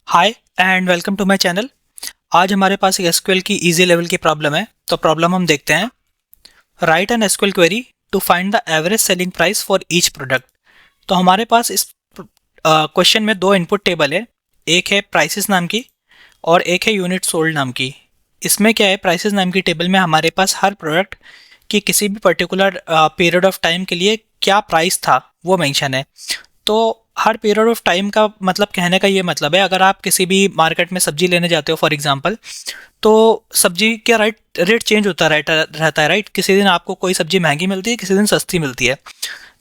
Hi and welcome to my channel. आज हमारे पास एक एसक्यूएल की इजी लेवल की प्रॉब्लम है। तो प्रॉब्लम हम देखते हैं। Write an SQL query to find the average selling price for each product. तो हमारे पास इस क्वेश्चन में दो इनपुट टेबल है। एक है प्राइसेस नाम की और एक है यूनिट सोल्ड नाम की। इसमें क्या है, प्राइसेस नाम की टेबल में हमारे पास हर प्रोडक्ट की किसी भी पर्टिकुलर पीरियड ऑफ टाइम के लिए क्या प्राइस था वो मेंशन है। तो हर पीरियड ऑफ टाइम का मतलब कहने का ये मतलब है, अगर आप किसी भी मार्केट में सब्जी लेने जाते हो फॉर एग्जांपल, तो सब्जी का रेट चेंज होता रहता है राइट। किसी दिन आपको कोई सब्जी महंगी मिलती है, किसी दिन सस्ती मिलती है।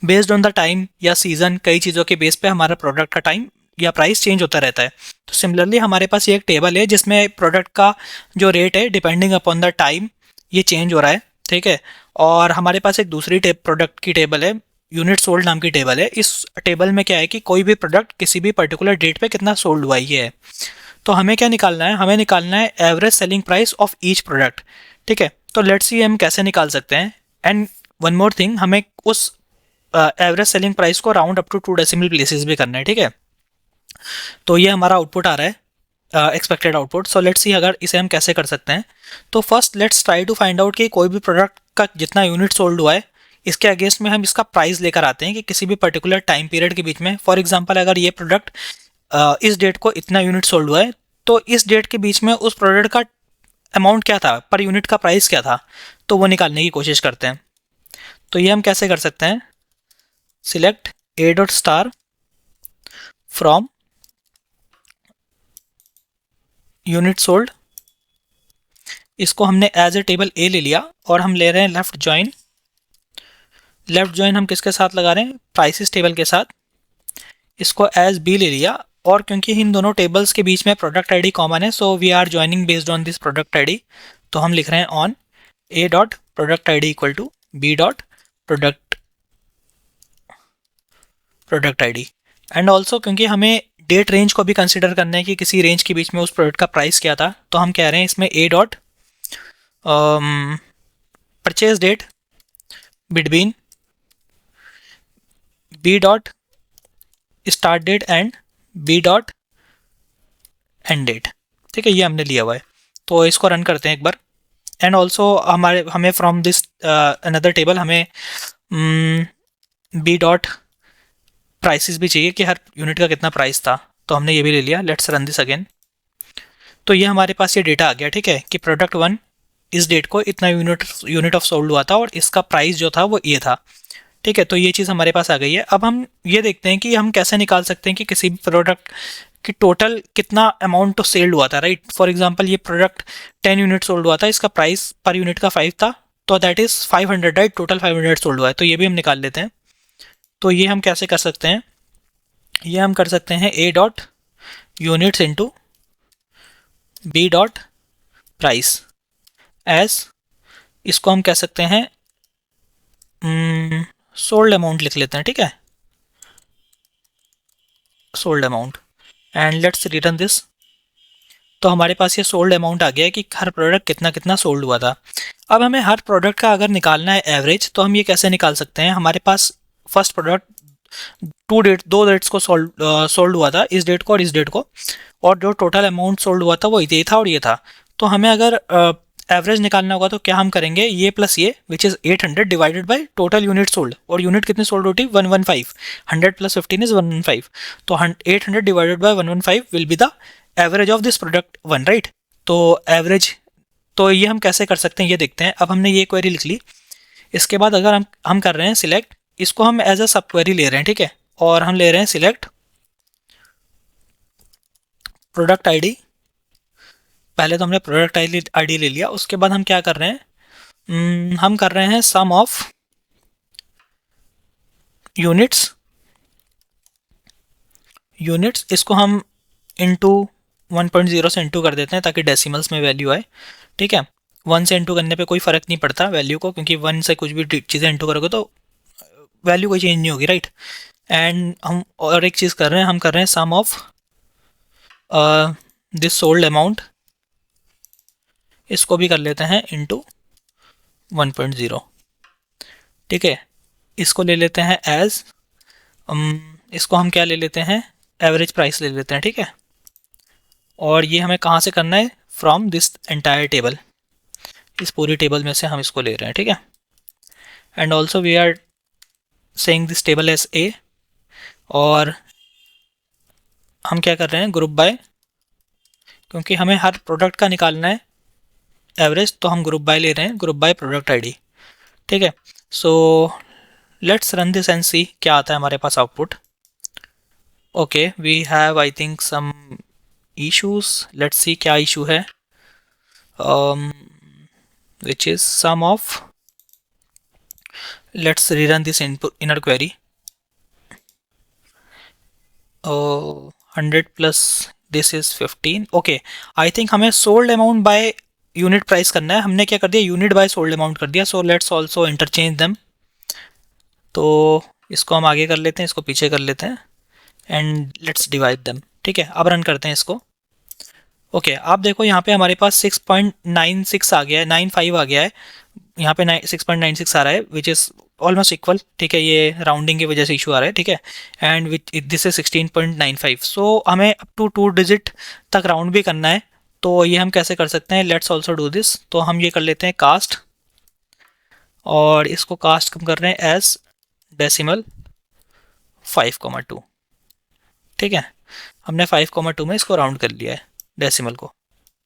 बेस्ड ऑन द टाइम या सीजन, कई चीज़ों के बेस पे हमारा प्रोडक्ट का टाइम या प्राइस चेंज होता रहता है। तो सिमिलरली हमारे पास ये एक टेबल है जिसमें प्रोडक्ट का जो रेट है डिपेंडिंग अपॉन द टाइम ये चेंज हो रहा है, ठीक है। और हमारे पास एक दूसरी प्रोडक्ट की टेबल है, यूनिट सोल्ड नाम की टेबल है। इस टेबल में क्या है कि कोई भी प्रोडक्ट किसी भी पर्टिकुलर डेट पे कितना सोल्ड हुआ ये है। तो हमें क्या निकालना है, हमें निकालना है average selling price of each product, ठीक है। तो लेट्स सी हम कैसे निकाल सकते हैं। एंड वन मोर थिंग, हमें उस एवरेज सेलिंग प्राइस को round up to 2 decimal places भी करना है, ठीक है। तो ये हमारा आउटपुट आ रहा है, expected output. So let's see अगर इसे हम कैसे कर सकते हैं। तो first let's try to find out कि कोई भी प्रोडक्ट का जितना यूनिट सोल्ड हुआ है, इसके अगेंस्ट में हम इसका प्राइस लेकर आते हैं कि किसी भी पर्टिकुलर टाइम पीरियड के बीच में। फॉर एग्जांपल अगर ये प्रोडक्ट इस डेट को इतना यूनिट सोल्ड हुआ है, तो इस डेट के बीच में उस प्रोडक्ट का अमाउंट क्या था, पर यूनिट का प्राइस क्या था, तो वो निकालने की कोशिश करते हैं। तो ये हम कैसे कर सकते हैं, select A dot star from unit sold. इसको हमने एज ए टेबल ए ले लिया और हम ले रहे हैं लेफ्ट ज्वाइन। लेफ्ट ज्वाइन हम किसके साथ लगा रहे हैं, प्राइसेस टेबल के साथ। इसको एज बी ले लिया और क्योंकि इन दोनों टेबल्स के बीच में प्रोडक्ट आईडी कॉमन है, so we are joining based on this product ID. तो हम लिख रहे हैं on A dot product ID equal to B dot product product ID. And also क्योंकि हमें डेट रेंज को भी कंसिडर करना है कि किसी रेंज के बीच में उस प्रोडक्ट का प्राइस क्या था, तो हम कह रहे हैं इसमें A dot purchase date between B dot start date and B dot end date, ठीक है। ये हमने लिया हुआ है। तो इसको रन करते हैं एक बार। एंड ऑल्सो हमें फ्रॉम दिस अनदर टेबल हमें बी डॉट प्राइसेस भी चाहिए कि हर यूनिट का कितना प्राइस था, तो हमने ये भी ले लिया। Let's run this again. तो ये हमारे पास ये डेटा आ गया, ठीक है, कि प्रोडक्ट वन इस डेट को इतना यूनिट ऑफ सोल्ड हुआ था और इसका प्राइस जो था वो ये था, ठीक है। तो ये चीज़ हमारे पास आ गई है। अब हम ये देखते हैं कि हम कैसे निकाल सकते हैं कि किसी भी प्रोडक्ट की टोटल कितना अमाउंट तो सेल्ड हुआ था, राइट। फॉर एग्जांपल ये प्रोडक्ट 10 यूनिट सोल्ड हुआ था, इसका प्राइस पर यूनिट का 5 था, तो that is 500, right. Total 500 sold हुआ है, तो ये भी हम निकाल लेते हैं। तो ये हम कैसे कर सकते हैं, ये हम कर सकते हैं A dot units into B dot price as, इसको हम कह सकते हैं सोल्ड अमाउंट लिख लेते हैं, ठीक है, sold amount. And let's return this. तो हमारे पास ये सोल्ड अमाउंट आ गया है कि हर प्रोडक्ट कितना कितना सोल्ड हुआ था। अब हमें हर प्रोडक्ट का अगर निकालना है एवरेज, तो हम ये कैसे निकाल सकते हैं। हमारे पास फर्स्ट प्रोडक्ट दो डेट्स को सोल्ड हुआ था, इस डेट को और इस डेट को, और जो टोटल अमाउंट सोल्ड हुआ था वो ये था और ये था। तो हमें अगर एवरेज निकालना होगा तो क्या हम करेंगे, ये प्लस ये which is 800 divided by total unit sold. और यूनिट कितनी सोल्ड होती है, 115। 100 प्लस 15 इज 115। तो 800 divided by 115 will be the average of this product one, right. तो एवरेज, तो ये हम कैसे कर सकते हैं ये देखते हैं। अब हमने ये क्वेरी लिख ली। इसके बाद अगर हम कर रहे हैं सिलेक्ट, इसको हम एज अ सब क्वेरी ले रहे हैं, ठीक है। और हम ले रहे हैं सिलेक्ट प्रोडक्ट आईडी। पहले तो हमने प्रोडक्ट आईडी ले लिया, उसके बाद हम क्या कर रहे हैं, हम कर रहे हैं सम ऑफ यूनिट्स। इसको हम इंटू 1.0 से इंटू कर देते हैं ताकि डेसिमल्स में वैल्यू आए, ठीक है। 1 से इंटू करने पे कोई फ़र्क नहीं पड़ता वैल्यू को, क्योंकि 1 से कुछ भी चीज़ें इंटू करोगे तो वैल्यू कोई चेंज नहीं होगी, राइट। एंड हम और एक चीज़ कर रहे हैं, हम कर रहे हैं सम ऑफ दिस सोल्ड अमाउंट, इसको भी कर लेते हैं इंटू 1.0, ठीक है। इसको ले लेते हैं एज, इसको हम क्या ले लेते हैं, एवरेज प्राइस ले लेते हैं, ठीक है। और ये हमें कहाँ से करना है, फ्रॉम दिस एंटायर टेबल, इस पूरी टेबल में से हम इसको ले रहे हैं, ठीक है। And also we are saying this table as A, और हम क्या कर रहे हैं, ग्रुप बाय, क्योंकि हमें हर प्रोडक्ट का निकालना है एवरेज, तो हम ग्रुप बाय ले रहे हैं, ग्रुप बाय प्रोडक्ट आईडी, ठीक है। So let's run this and see क्या आता है हमारे पास output. Okay, we have I think some issues, let's see क्या इशू है, which is sum of, let's rerun this inner query. 100 plus this is 15. Okay, I think हमें sold amount by unit price करना है, हमने क्या कर दिया, unit bye sold amount कर दिया। So let's also interchange them, तो इसको हम आगे कर लेते हैं, इसको पीछे कर लेते हैं, एंड लेट्स डिवाइड देम, ठीक है। अब रन करते हैं इसको। ओके, आप देखो यहाँ पे हमारे पास 6.96 आ गया है, 95 आ गया है, यहाँ पे 6.96 आ रहा है, विच इज़ ऑलमोस्ट इक्वल, ठीक है। ये राउंडिंग की वजह से इशू आ रहा है, ठीक है। एंड विच दिस इज 16.95, सो हमें अप टू 2 डिजिट तक राउंड भी करना है, तो ये हम कैसे कर सकते हैं, लेट्स ऑल्सो डू दिस। तो हम ये कर लेते हैं कास्ट, और इसको कास्ट कम कर रहे हैं एज डेसिमल 5,2, ठीक है। हमने 5,2 में इसको राउंड कर लिया है डेसिमल को।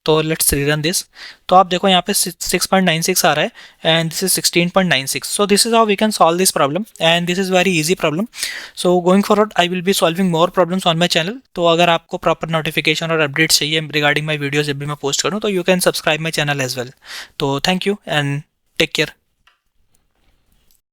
तो लेट्स रीरन दिस, तो आप देखो यहाँ पे 6.96 आ रहा है and this is 16.96। So this is how we can solve this problem, and this is very easy problem. So going forward I will be solving more problems on my channel. तो अगर आपको प्रॉपर नोटिफिकेशन और updates चाहिए regarding my videos जब भी मैं post करूँ, तो you can subscribe my channel as well. तो thank you and take care.